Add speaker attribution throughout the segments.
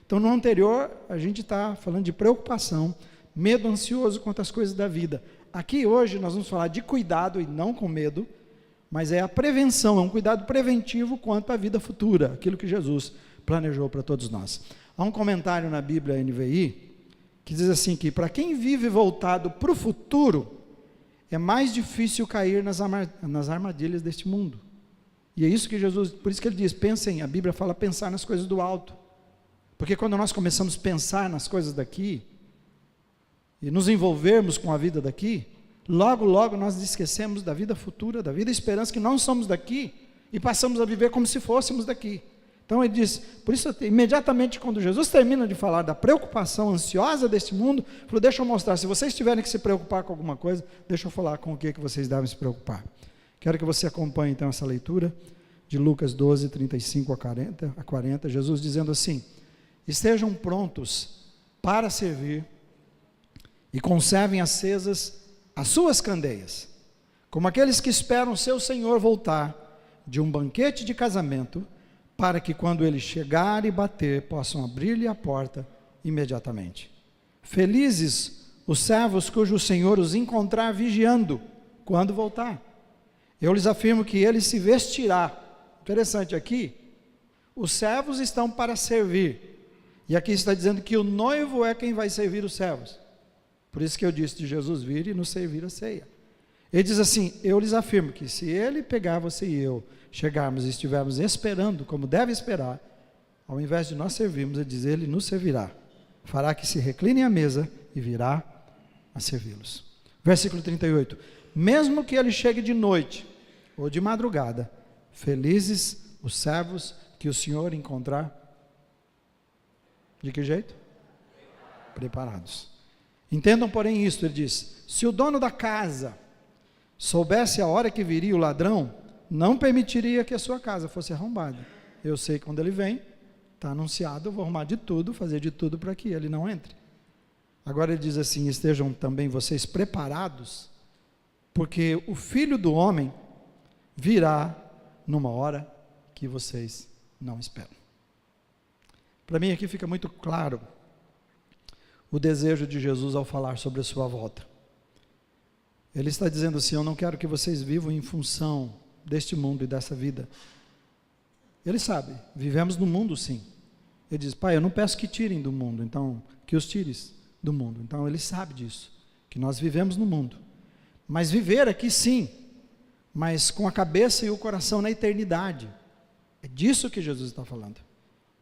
Speaker 1: Então, no anterior, a gente está falando de preocupação, medo ansioso quanto às coisas da vida. Aqui, hoje, nós vamos falar de cuidado e não com medo, mas é a prevenção, é um cuidado preventivo quanto à vida futura, aquilo que Jesus planejou para todos nós. Há um comentário na Bíblia NVI, que diz assim, que para quem vive voltado para o futuro, é mais difícil cair nas armadilhas deste mundo. E é isso que Jesus, por isso que ele diz, pensem, a Bíblia fala pensar nas coisas do alto. Porque quando nós começamos a pensar nas coisas daqui, e nos envolvermos com a vida daqui, logo, logo nós esquecemos da vida futura, da vida e esperança, que não somos daqui, e passamos a viver como se fôssemos daqui. Então ele diz, por isso imediatamente quando Jesus termina de falar da preocupação ansiosa deste mundo, ele falou, deixa eu mostrar, se vocês tiverem que se preocupar com alguma coisa, deixa eu falar com o que vocês devem se preocupar. Quero que você acompanhe então essa leitura de Lucas 12, 35 a 40, Jesus dizendo assim, estejam prontos para servir e conservem acesas as suas candeias, como aqueles que esperam seu Senhor voltar de um banquete de casamento, para que quando ele chegar e bater, possam abrir-lhe a porta imediatamente. Felizes os servos cujo Senhor os encontrar vigiando, quando voltar. Eu lhes afirmo que ele se vestirá. Interessante aqui, os servos estão para servir, e aqui está dizendo que o noivo é quem vai servir os servos. Por isso que eu disse de Jesus vir e nos servir a ceia. Ele diz assim, eu lhes afirmo que se ele pegar você e eu, chegarmos e estivermos esperando, como deve esperar, ao invés de nós servirmos, ele diz, ele nos servirá, fará que se reclinem à mesa e virá a servi-los. Versículo 38, mesmo que ele chegue de noite ou de madrugada, felizes os servos que o Senhor encontrar, de que jeito? Preparados. Entendam, porém, isto, ele diz, se o dono da casa soubesse a hora que viria o ladrão, não permitiria que a sua casa fosse arrombada. Eu sei que quando ele vem, está anunciado, eu vou arrumar de tudo, fazer de tudo para que ele não entre. Agora ele diz assim, estejam também vocês preparados, porque o Filho do Homem virá numa hora que vocês não esperam. Para mim aqui fica muito claro o desejo de Jesus ao falar sobre a sua volta. Ele está dizendo assim, eu não quero que vocês vivam em função deste mundo e dessa vida. Ele sabe, vivemos no mundo sim. Ele diz, pai, eu não peço que tirem do mundo, então, que os tires do mundo. Então ele sabe disso, que nós vivemos no mundo. Mas viver aqui sim, mas com a cabeça e o coração na eternidade. É disso que Jesus está falando.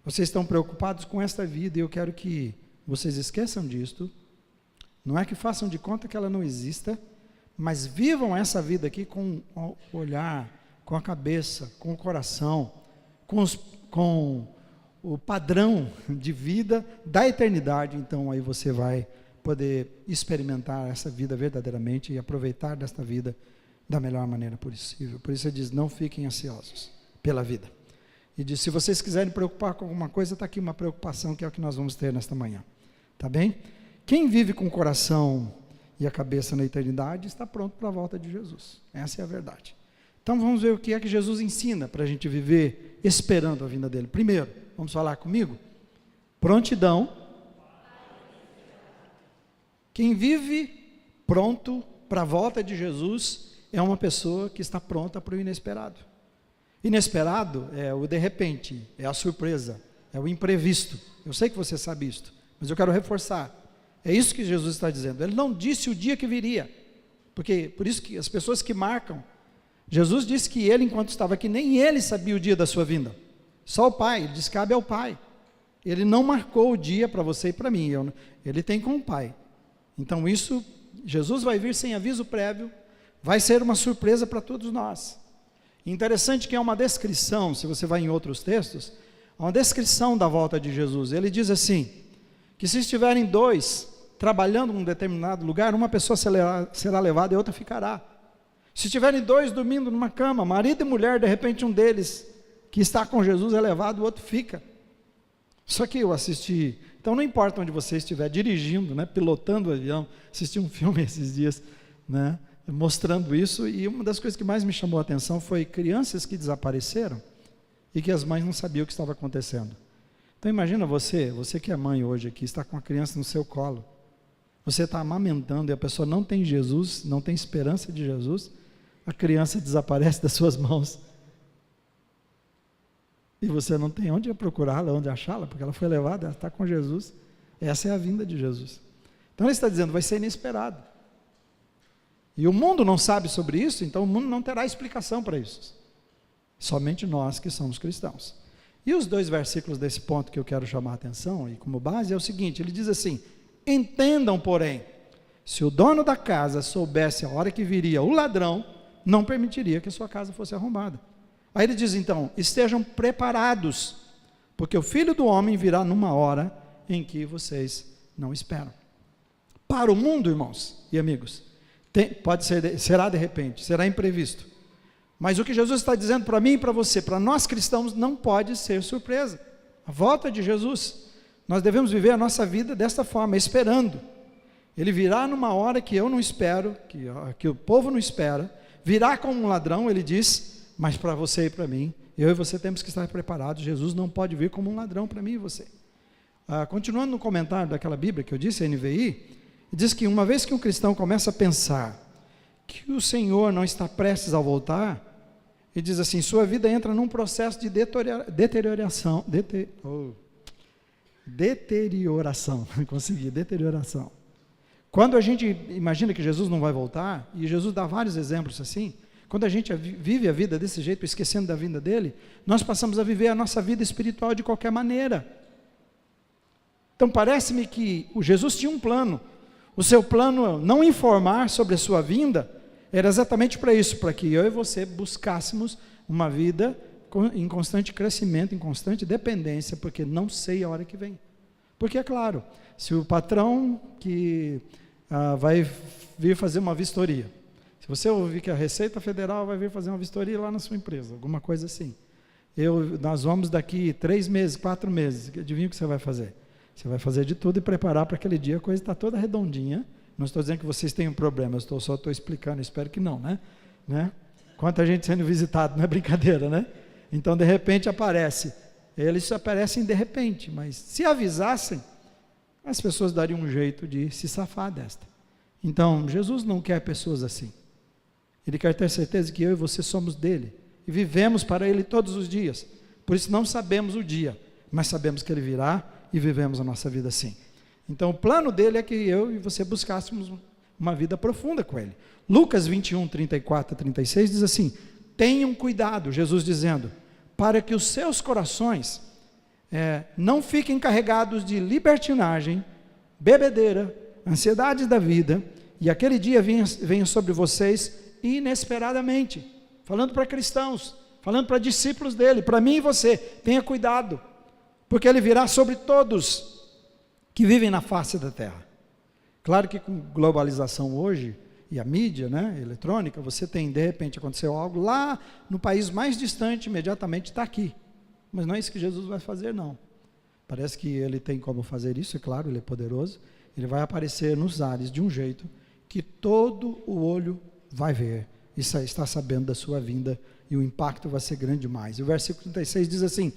Speaker 1: Vocês estão preocupados com esta vida e eu quero que vocês esqueçam disto. Não é que façam de conta que ela não exista, mas vivam essa vida aqui com o olhar, com a cabeça, com o coração, com o padrão de vida da eternidade. Então aí você vai poder experimentar essa vida verdadeiramente e aproveitar desta vida da melhor maneira possível. Por isso ele diz, não fiquem ansiosos pela vida. E diz, se vocês quiserem preocupar com alguma coisa, está aqui uma preocupação que é o que nós vamos ter nesta manhã. Tá bem? Quem vive com o coração e a cabeça na eternidade está pronto para a volta de Jesus. Essa é a verdade. Então vamos ver o que é que Jesus ensina para a gente viver esperando a vinda dele. Primeiro, vamos falar comigo? Prontidão. Quem vive pronto para a volta de Jesus é uma pessoa que está pronta para o inesperado. Inesperado é o de repente, é a surpresa, é o imprevisto. Eu sei que você sabe isto, mas eu quero reforçar. É isso que Jesus está dizendo. Ele não disse o dia que viria, porque por isso que as pessoas que marcam, Jesus disse que ele, enquanto estava aqui, nem ele sabia o dia da sua vinda, só o Pai. Ele disse, cabe ao Pai. Ele não marcou o dia para você e para mim, ele tem com o Pai. Então isso, Jesus vai vir sem aviso prévio, vai ser uma surpresa para todos nós. Interessante que é uma descrição, se você vai em outros textos, uma descrição da volta de Jesus. Ele diz assim, que se estiverem dois trabalhando em um determinado lugar, uma pessoa será levada e outra ficará. Se estiverem dois dormindo numa cama, marido e mulher, de repente um deles que está com Jesus é levado, o outro fica. Só que eu assisti, então não importa onde você estiver dirigindo, né, pilotando o avião, assisti um filme esses dias, né, mostrando isso, e uma das coisas que mais me chamou a atenção foi crianças que desapareceram e que as mães não sabiam o que estava acontecendo. Então imagina você que é mãe hoje aqui, está com a criança no seu colo, você está amamentando e a pessoa não tem Jesus, não tem esperança de Jesus, a criança desaparece das suas mãos, e você não tem onde procurá-la, onde achá-la, porque ela foi levada, ela está com Jesus. Essa é a vinda de Jesus. Então ele está dizendo, vai ser inesperado. E o mundo não sabe sobre isso, então o mundo não terá explicação para isso. Somente nós que somos cristãos. E os 2 versículos desse ponto que eu quero chamar a atenção, e como base, é o seguinte, ele diz assim, entendam, porém, se o dono da casa soubesse a hora que viria o ladrão, não permitiria que a sua casa fosse arrombada. Aí ele diz então, estejam preparados, porque o Filho do Homem virá numa hora em que vocês não esperam. Para o mundo, irmãos e amigos, será de repente, será imprevisto. Mas o que Jesus está dizendo para mim e para você, para nós cristãos, não pode ser surpresa. A volta de Jesus, nós devemos viver a nossa vida desta forma, esperando. Ele virá numa hora que eu não espero, que o povo não espera, virá como um ladrão, ele diz, mas para você e para mim, eu e você temos que estar preparados. Jesus não pode vir como um ladrão para mim e você. Continuando no comentário daquela Bíblia que eu disse, a NVI, diz que uma vez que um cristão começa a pensar que o Senhor não está prestes a voltar, ele diz assim, sua vida entra num processo de deterioração, deterioração. Quando a gente imagina que Jesus não vai voltar, e Jesus dá vários exemplos assim, quando a gente vive a vida desse jeito, esquecendo da vinda dele, nós passamos a viver a nossa vida espiritual de qualquer maneira. Então parece-me que o Jesus tinha um plano. O seu plano, não informar sobre a sua vinda, era exatamente para isso, para que eu e você buscássemos uma vida em constante crescimento, em constante dependência, porque não sei a hora que vem. Porque é claro, se o patrão que vai vir fazer uma vistoria, se você ouvir que a Receita Federal vai vir fazer uma vistoria lá na sua empresa, alguma coisa assim, nós vamos daqui 3 meses, 4 meses, adivinha o que você vai fazer? Você vai fazer de tudo e preparar para aquele dia, a coisa está toda redondinha. Não estou dizendo que vocês tenham problemas, só estou explicando, espero que não, né? Quanta gente sendo visitado, não é brincadeira, né? Então, de repente aparece. Eles aparecem de repente, mas se avisassem, as pessoas dariam um jeito de se safar desta. Então, Jesus não quer pessoas assim. Ele quer ter certeza que eu e você somos dele, e vivemos para ele todos os dias. Por isso não sabemos o dia, mas sabemos que ele virá, e vivemos a nossa vida assim. Então o plano dele é que eu e você buscássemos uma vida profunda com ele. Lucas 21, 34 a 36 diz assim, tenham cuidado, Jesus dizendo, para que os seus corações não fiquem carregados de libertinagem, bebedeira, ansiedades da vida, e aquele dia venha sobre vocês inesperadamente, falando para cristãos, falando para discípulos dele, para mim e você, tenha cuidado, porque ele virá sobre todos que vivem na face da terra. Claro que com globalização hoje, e a mídia, eletrônica, você tem, de repente, aconteceu algo lá no país mais distante, imediatamente está aqui. Mas não é isso que Jesus vai fazer, não. Parece que ele tem como fazer isso, é claro, ele é poderoso. Ele vai aparecer nos ares de um jeito que todo o olho vai ver, e está sabendo da sua vinda, e o impacto vai ser grande demais. E o versículo 36 diz assim,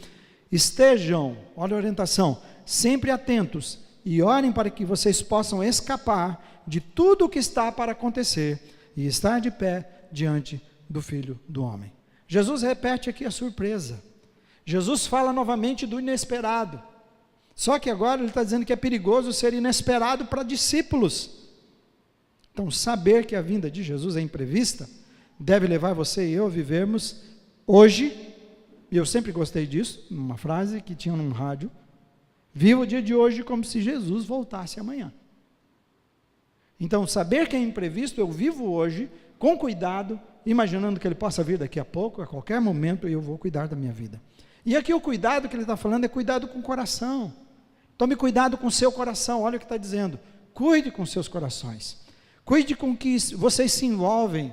Speaker 1: estejam, olha a orientação, sempre atentos, e orem para que vocês possam escapar de tudo o que está para acontecer, e estar de pé diante do Filho do Homem. Jesus repete aqui a surpresa. Jesus fala novamente do inesperado. Só que agora ele está dizendo que é perigoso ser inesperado para discípulos. Então, saber que a vinda de Jesus é imprevista, deve levar você e eu a vivermos hoje, e eu sempre gostei disso, uma frase que tinha num rádio, viva o dia de hoje como se Jesus voltasse amanhã. Então, saber que é imprevisto, eu vivo hoje, com cuidado, imaginando que ele possa vir daqui a pouco, a qualquer momento, e eu vou cuidar da minha vida. E aqui o cuidado que ele está falando é cuidado com o coração. Tome cuidado com o seu coração, olha o que está dizendo. Cuide com os seus corações. Cuide com o que vocês se envolvem.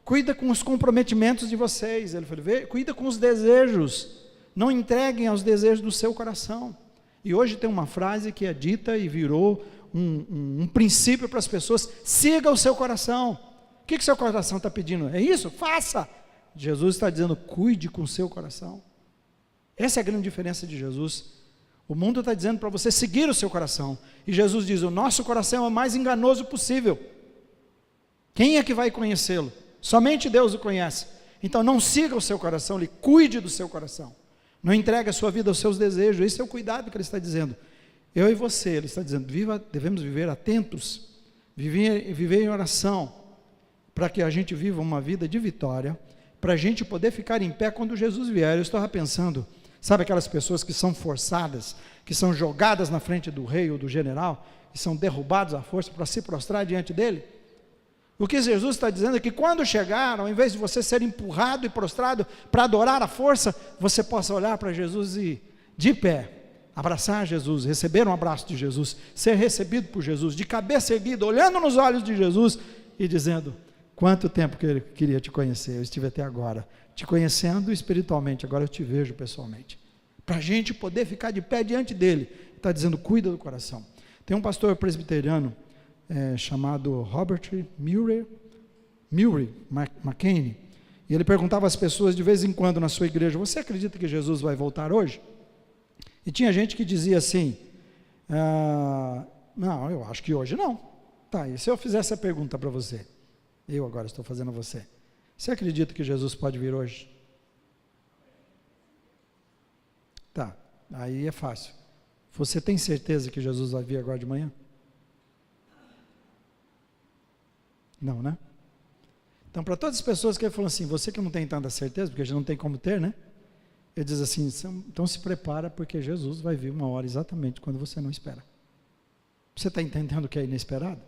Speaker 1: Cuida com os comprometimentos de vocês. Ele falou, cuida com os desejos. Não entreguem aos desejos do seu coração. E hoje tem uma frase que é dita e virou um princípio para as pessoas. Siga o seu coração. O que o seu coração está pedindo? É isso? Faça! Jesus está dizendo, cuide com o seu coração. Essa é a grande diferença de Jesus. O mundo está dizendo para você seguir o seu coração. E Jesus diz, o nosso coração é o mais enganoso possível. Quem é que vai conhecê-lo? Somente Deus o conhece. Então não siga o seu coração, cuide do seu coração. Não entregue a sua vida aos seus desejos. Esse é o cuidado que ele está dizendo. Eu e você, ele está dizendo, devemos viver atentos, viver em oração, para que a gente viva uma vida de vitória, para a gente poder ficar em pé quando Jesus vier. Eu estava pensando, sabe aquelas pessoas que são forçadas, que são jogadas na frente do rei ou do general, e são derrubados à força para se prostrar diante dele? O que Jesus está dizendo é que quando chegar, ao invés de você ser empurrado e prostrado para adorar a força, você possa olhar para Jesus e, de pé, abraçar Jesus, receber um abraço de Jesus, ser recebido por Jesus, de cabeça erguida, olhando nos olhos de Jesus e dizendo, quanto tempo que ele queria te conhecer, eu estive até agora, te conhecendo espiritualmente, agora eu te vejo pessoalmente. Para a gente poder ficar de pé diante dele, está dizendo, cuida do coração. Tem um pastor presbiteriano, chamado Robert Murray McCain, e ele perguntava às pessoas de vez em quando na sua igreja, você acredita que Jesus vai voltar hoje? E tinha gente que dizia assim, não, eu acho que hoje não. Tá, e se eu fizer essa pergunta para você? Eu agora estou fazendo a você. Você acredita que Jesus pode vir hoje? Tá, aí é fácil. Você tem certeza que Jesus vai vir agora de manhã? Não, né? Então, para todas as pessoas que ele falou assim, você que não tem tanta certeza, porque a gente não tem como ter, né? Ele diz assim, então se prepara, porque Jesus vai vir uma hora exatamente quando você não espera. Você está entendendo o que é inesperado?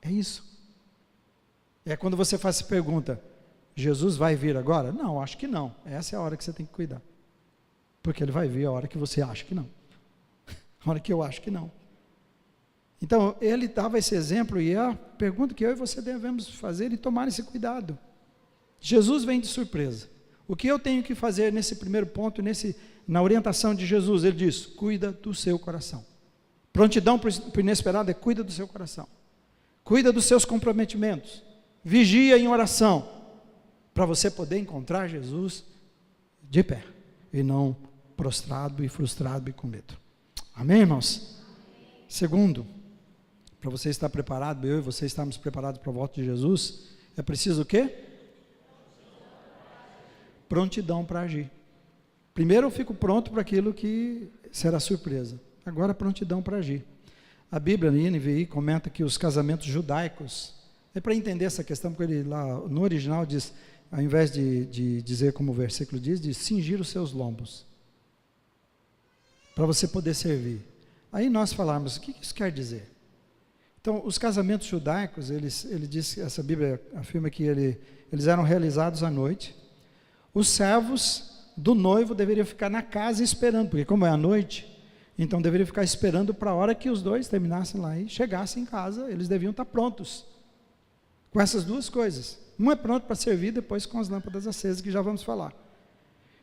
Speaker 1: É isso. É quando você faz essa pergunta, Jesus vai vir agora? Não, acho que não. Essa é a hora que você tem que cuidar. Porque ele vai vir a hora que você acha que não. A hora que eu acho que não. Então, ele dava esse exemplo, e é a pergunta que eu e você devemos fazer e tomar esse cuidado. Jesus vem de surpresa. O que eu tenho que fazer nesse primeiro ponto, na orientação de Jesus? Ele diz, cuida do seu coração. Prontidão para o inesperado é cuida do seu coração. Cuida dos seus comprometimentos. Vigia em oração, para você poder encontrar Jesus de pé, e não prostrado e frustrado e com medo. Amém, irmãos? Segundo, para você estar preparado, eu e você estarmos preparados para a volta de Jesus, é preciso o quê? Prontidão para agir. Primeiro eu fico pronto para aquilo que será surpresa. Agora prontidão para agir. A Bíblia, na NVI, comenta que os casamentos judaicos, é para entender essa questão, porque ele lá no original diz, ao invés de dizer como o versículo diz cingir os seus lombos, para você poder servir. Aí nós falarmos, o que isso quer dizer? Então, os casamentos judaicos, ele diz, essa Bíblia afirma que eles eram realizados à noite. Os servos do noivo deveriam ficar na casa esperando, porque como é à noite, então deveriam ficar esperando para a hora que os dois terminassem lá e chegassem em casa, eles deviam estar prontos. Com essas duas coisas. Um é pronto para servir, depois com as lâmpadas acesas, que já vamos falar.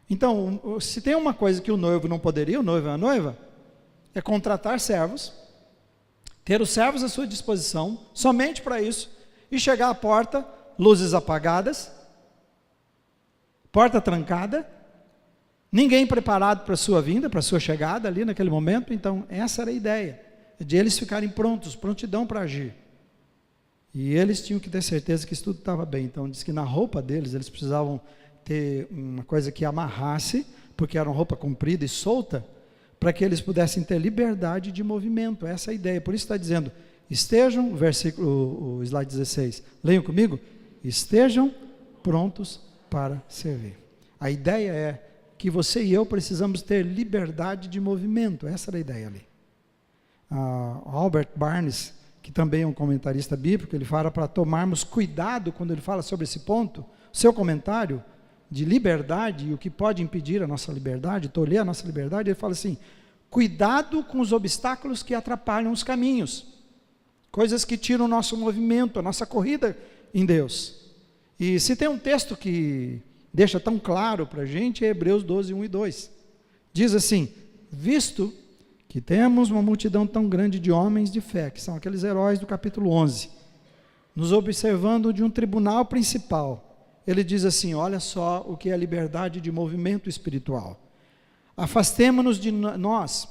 Speaker 1: Então, se tem uma coisa que o noivo não poderia, o noivo e a noiva, é contratar servos, ter os servos à sua disposição, somente para isso, e chegar à porta, luzes apagadas, porta trancada, ninguém preparado para a sua vinda, para a sua chegada ali naquele momento. Então, essa era a ideia, de eles ficarem prontos, prontidão para agir. E eles tinham que ter certeza que isso tudo estava bem. Então, diz que na roupa deles, eles precisavam ter uma coisa que amarrasse, porque era uma roupa comprida e solta, para que eles pudessem ter liberdade de movimento. Essa é a ideia. Por isso está dizendo, estejam, o slide 16, leiam comigo, estejam prontos para servir. A ideia é que você e eu precisamos ter liberdade de movimento. Essa era a ideia ali. Albert Barnes, que também é um comentarista bíblico, ele fala para tomarmos cuidado quando ele fala sobre esse ponto. O seu comentário de liberdade e o que pode impedir a nossa liberdade, tolher a nossa liberdade, ele fala assim, cuidado com os obstáculos que atrapalham os caminhos, coisas que tiram o nosso movimento, a nossa corrida em Deus. E se tem um texto que deixa tão claro para a gente, é Hebreus 12, 1 e 2. Diz assim, visto que temos uma multidão tão grande de homens de fé, que são aqueles heróis do capítulo 11, nos observando de um tribunal principal, ele diz assim, olha só o que é a liberdade de movimento espiritual. Afastemo-nos de nós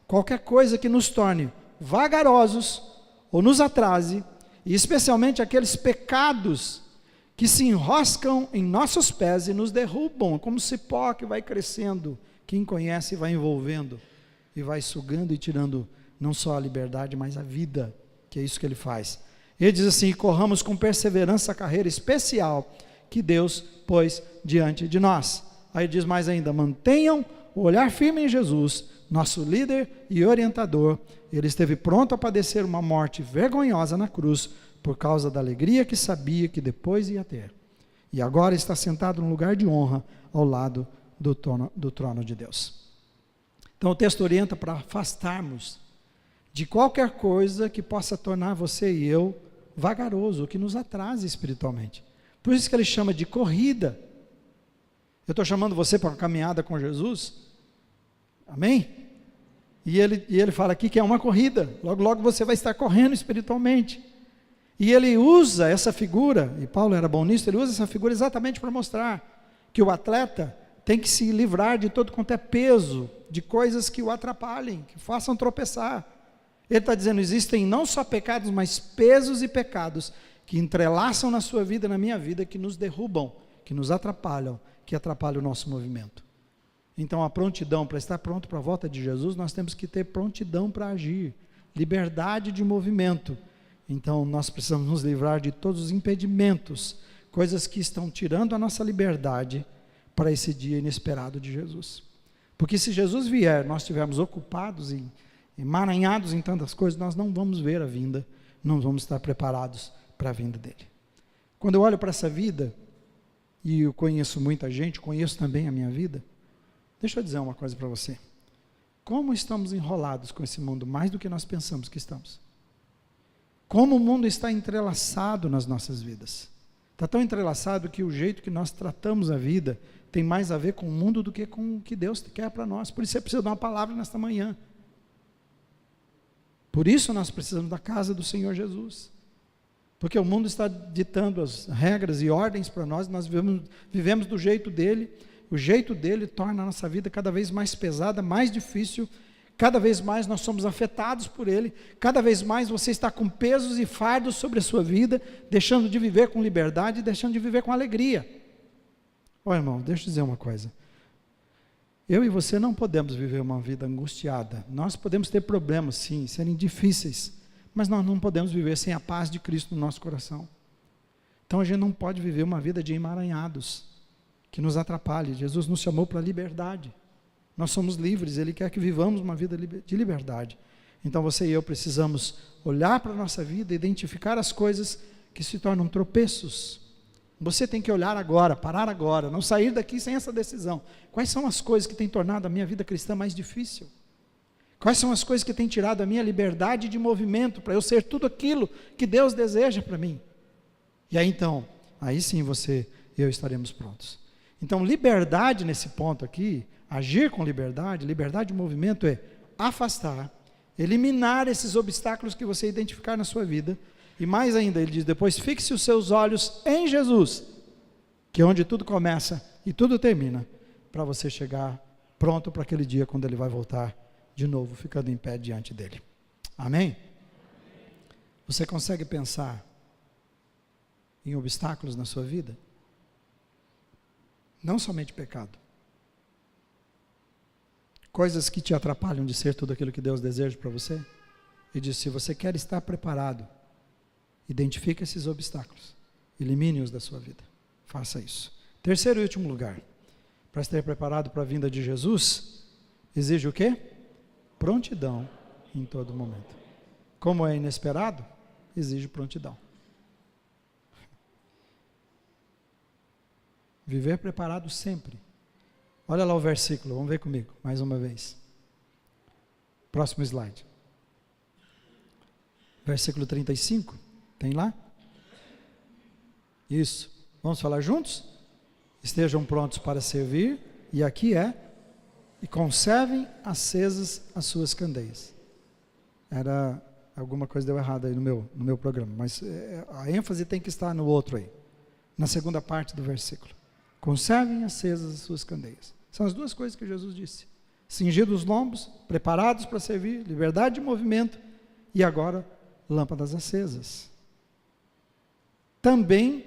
Speaker 1: qualquer coisa que nos torne vagarosos ou nos atrase, e especialmente aqueles pecados que se enroscam em nossos pés e nos derrubam, como cipó que vai crescendo, quem conhece vai envolvendo, e vai sugando e tirando não só a liberdade, mas a vida, que é isso que ele faz. Ele diz assim: corramos com perseverança a carreira especial que Deus pôs diante de nós. Aí diz mais ainda: mantenham o olhar firme em Jesus, nosso líder e orientador. Ele esteve pronto a padecer uma morte vergonhosa na cruz, por causa da alegria que sabia que depois ia ter. E agora está sentado num lugar de honra, ao lado do trono de Deus. Então o texto orienta para afastarmos de qualquer coisa que possa tornar você e eu vagaroso, que nos atrase espiritualmente. Por isso que ele chama de corrida. Eu estou chamando você para uma caminhada com Jesus. Amém? E ele fala aqui que é uma corrida. Logo, logo você vai estar correndo espiritualmente. E ele usa essa figura, e Paulo era bom nisso, ele usa essa figura exatamente para mostrar que o atleta tem que se livrar de todo quanto é peso, de coisas que o atrapalhem, que façam tropeçar. Ele está dizendo: existem não só pecados, mas pesos e pecados que entrelaçam na sua vida e na minha vida, que nos derrubam, que nos atrapalham, que atrapalham o nosso movimento. Então a prontidão, para estar pronto para a volta de Jesus, nós temos que ter prontidão para agir, liberdade de movimento. Então nós precisamos nos livrar de todos os impedimentos, coisas que estão tirando a nossa liberdade para esse dia inesperado de Jesus. Porque se Jesus vier, nós estivermos ocupados e emaranhados em tantas coisas, nós não vamos ver a vinda, não vamos estar preparados para a vinda dele. Quando eu olho para essa vida, e eu conheço muita gente, conheço também a minha vida, deixa eu dizer uma coisa para você: como estamos enrolados com esse mundo, mais do que nós pensamos que estamos. Como o mundo está entrelaçado nas nossas vidas. Está tão entrelaçado que o jeito que nós tratamos a vida tem mais a ver com o mundo do que com o que Deus quer para nós. Por isso você precisa dar uma palavra nesta manhã. Por isso nós precisamos da casa do Senhor Jesus. Porque o mundo está ditando as regras e ordens para nós, nós vivemos do jeito dele. O jeito dele torna a nossa vida cada vez mais pesada, mais difícil. Cada vez mais nós somos afetados por ele, cada vez mais você está com pesos e fardos sobre a sua vida, deixando de viver com liberdade, deixando de viver com alegria. Ó irmão, deixa eu dizer uma coisa, eu e você não podemos viver uma vida angustiada, nós podemos ter problemas sim, serem difíceis, mas nós não podemos viver sem a paz de Cristo no nosso coração. Então a gente não pode viver uma vida de emaranhados, que nos atrapalhe. Jesus nos chamou para a liberdade. Nós somos livres, Ele quer que vivamos uma vida de liberdade. Então você e eu precisamos olhar para a nossa vida, identificar as coisas que se tornam tropeços. Você tem que olhar agora, parar agora, não sair daqui sem essa decisão. Quais são as coisas que têm tornado a minha vida cristã mais difícil? Quais são as coisas que têm tirado a minha liberdade de movimento, para eu ser tudo aquilo que Deus deseja para mim? E aí então, aí sim você e eu estaremos prontos. Então liberdade nesse ponto aqui, agir com liberdade, liberdade de movimento é afastar, eliminar esses obstáculos que você identificar na sua vida, e mais ainda, ele diz depois: fixe os seus olhos em Jesus, que é onde tudo começa e tudo termina, para você chegar pronto para aquele dia, quando ele vai voltar de novo, ficando em pé diante dele. Amém? Você consegue pensar em obstáculos na sua vida? Não somente pecado, coisas que te atrapalham de ser tudo aquilo que Deus deseja para você. E diz: se você quer estar preparado, identifique esses obstáculos, elimine-os da sua vida, faça isso. Terceiro e último lugar, para estar preparado para a vinda de Jesus, exige o quê? Prontidão em todo momento. Como é inesperado, exige prontidão. Viver preparado sempre. Olha lá o versículo, vamos ver comigo, mais uma vez. Próximo slide. Versículo 35, tem lá? Isso. Vamos falar juntos? Estejam prontos para servir, e aqui é: e conservem acesas as suas candeias. Era, alguma coisa deu errado aí no meu programa, mas a ênfase tem que estar no outro aí, na segunda parte do versículo. Conservem acesas as suas candeias. São as duas coisas que Jesus disse. cingidos os lombos, preparados para servir, liberdade de movimento, e agora lâmpadas acesas. Também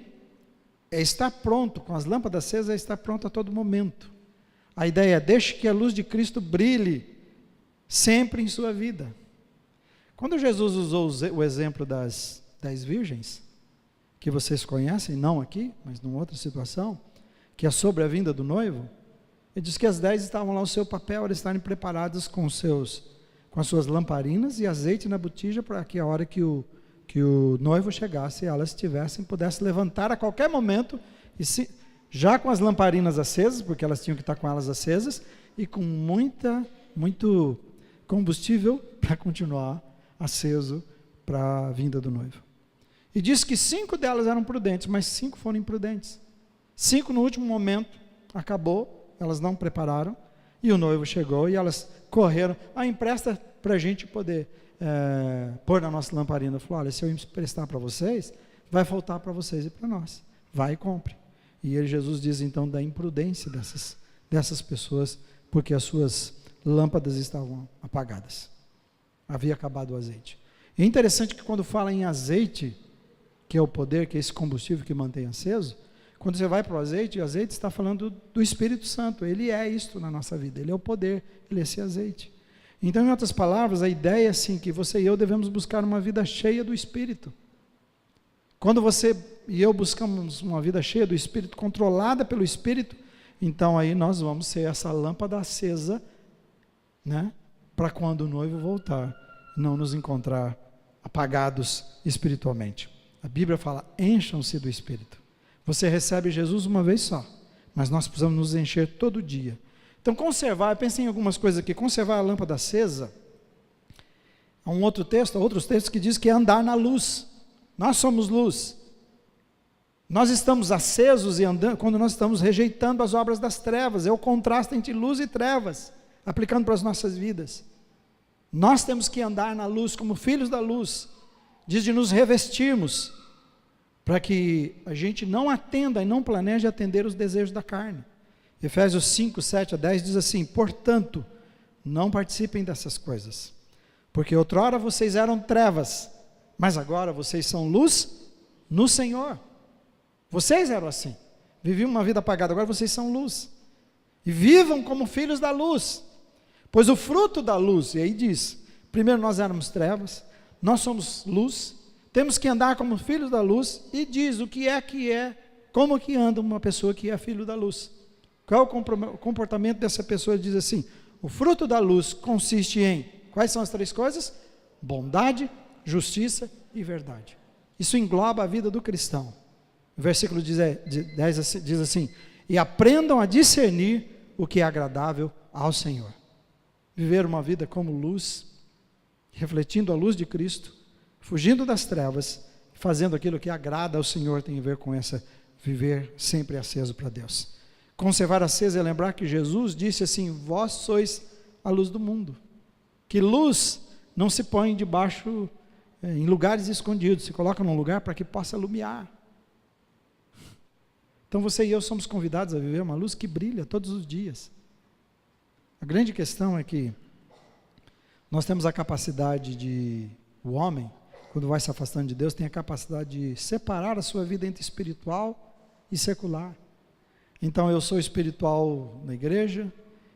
Speaker 1: estar pronto, com as lâmpadas acesas, é estar pronto a todo momento. A ideia é: deixe que a luz de Cristo brilhe sempre em sua vida. Quando Jesus usou o exemplo das 10 virgens, que vocês conhecem, não aqui, mas numa outra situação, que é sobre a vinda do noivo, ele diz que as 10 estavam lá, o seu papel era estarem preparadas com as suas lamparinas e azeite na botija, para que a hora que o noivo chegasse, elas pudessem levantar a qualquer momento, já com as lamparinas acesas, porque elas tinham que estar com elas acesas, e com muito combustível para continuar aceso para a vinda do noivo. E diz que 5 delas eram prudentes, mas 5 foram imprudentes. 5 no último momento, acabou, elas não prepararam, e o noivo chegou e elas correram: empresta para a gente poder pôr na nossa lamparina. Falou: olha, se eu emprestar para vocês, vai faltar para vocês e para nós. Vai e compre. E Jesus diz então da imprudência dessas pessoas, porque as suas lâmpadas estavam apagadas. Havia acabado o azeite. E é interessante que quando fala em azeite, que é o poder, que é esse combustível que mantém aceso, quando você vai para o azeite está falando do Espírito Santo. Ele é isto na nossa vida, ele é o poder, ele é esse azeite. Então, em outras palavras, a ideia é assim, que você e eu devemos buscar uma vida cheia do Espírito. Quando você e eu buscamos uma vida cheia do Espírito, controlada pelo Espírito, então aí nós vamos ser essa lâmpada acesa, né, para quando o noivo voltar, não nos encontrar apagados espiritualmente. A Bíblia fala: encham-se do Espírito. Você recebe Jesus uma vez só, mas nós precisamos nos encher todo dia. Então, conservar, pensem em algumas coisas aqui. Conservar a lâmpada acesa, há outros textos que diz que é andar na luz. Nós somos luz. Nós estamos acesos e andando quando nós estamos rejeitando as obras das trevas. É o contraste entre luz e trevas, aplicando para as nossas vidas. Nós temos que andar na luz como filhos da luz. Diz de nos revestirmos, para que a gente não atenda e não planeje atender os desejos da carne. Efésios 5, 7 a 10 diz assim: portanto, não participem dessas coisas, porque outrora vocês eram trevas, mas agora vocês são luz no Senhor. Vocês eram assim, viviam uma vida apagada, agora vocês são luz, e vivam como filhos da luz, pois o fruto da luz, e aí diz, primeiro nós éramos trevas, nós somos luz, temos que andar como filhos da luz, e diz o que é, como que anda uma pessoa que é filho da luz. Qual é o comportamento dessa pessoa? Ele diz assim: o fruto da luz consiste em, quais são as 3 coisas? Bondade, justiça e verdade. Isso engloba a vida do cristão. O versículo 10 diz assim: e aprendam a discernir o que é agradável ao Senhor. Viver uma vida como luz, refletindo a luz de Cristo, fugindo das trevas, fazendo aquilo que agrada ao Senhor, tem a ver com essa viver sempre aceso para Deus. Conservar aceso é lembrar que Jesus disse assim: vós sois a luz do mundo. Que luz não se põe debaixo, em lugares escondidos, se coloca num lugar para que possa iluminar. Então você e eu somos convidados a viver uma luz que brilha todos os dias. A grande questão é que nós temos a capacidade o homem, quando vai se afastando de Deus, tem a capacidade de separar a sua vida entre espiritual e secular. Então eu sou espiritual na igreja,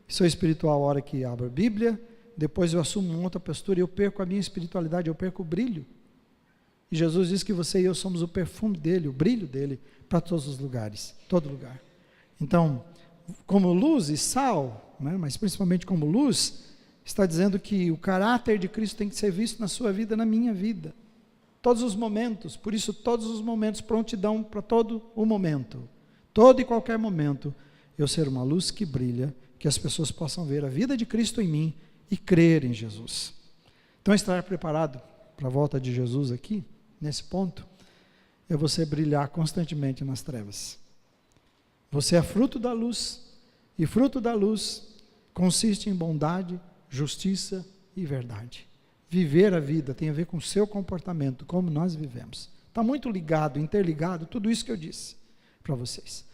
Speaker 1: sou espiritual a hora que abro a Bíblia, depois eu assumo uma outra postura e eu perco a minha espiritualidade, eu perco o brilho. E Jesus diz que você e eu somos o perfume dele, o brilho dele, para todos os lugares, todo lugar. Então, como luz e sal, né, mas principalmente como luz, está dizendo que o caráter de Cristo tem que ser visto na sua vida, na minha vida. Todos os momentos, por isso todos os momentos, prontidão para todo o momento. Todo e qualquer momento, eu ser uma luz que brilha, que as pessoas possam ver a vida de Cristo em mim e crer em Jesus. Então, estar preparado para a volta de Jesus aqui, nesse ponto, é você brilhar constantemente nas trevas. Você é fruto da luz, e fruto da luz consiste em bondade, justiça e verdade. Viver a vida tem a ver com o seu comportamento, como nós vivemos. Está muito ligado, interligado, tudo isso que eu disse para vocês.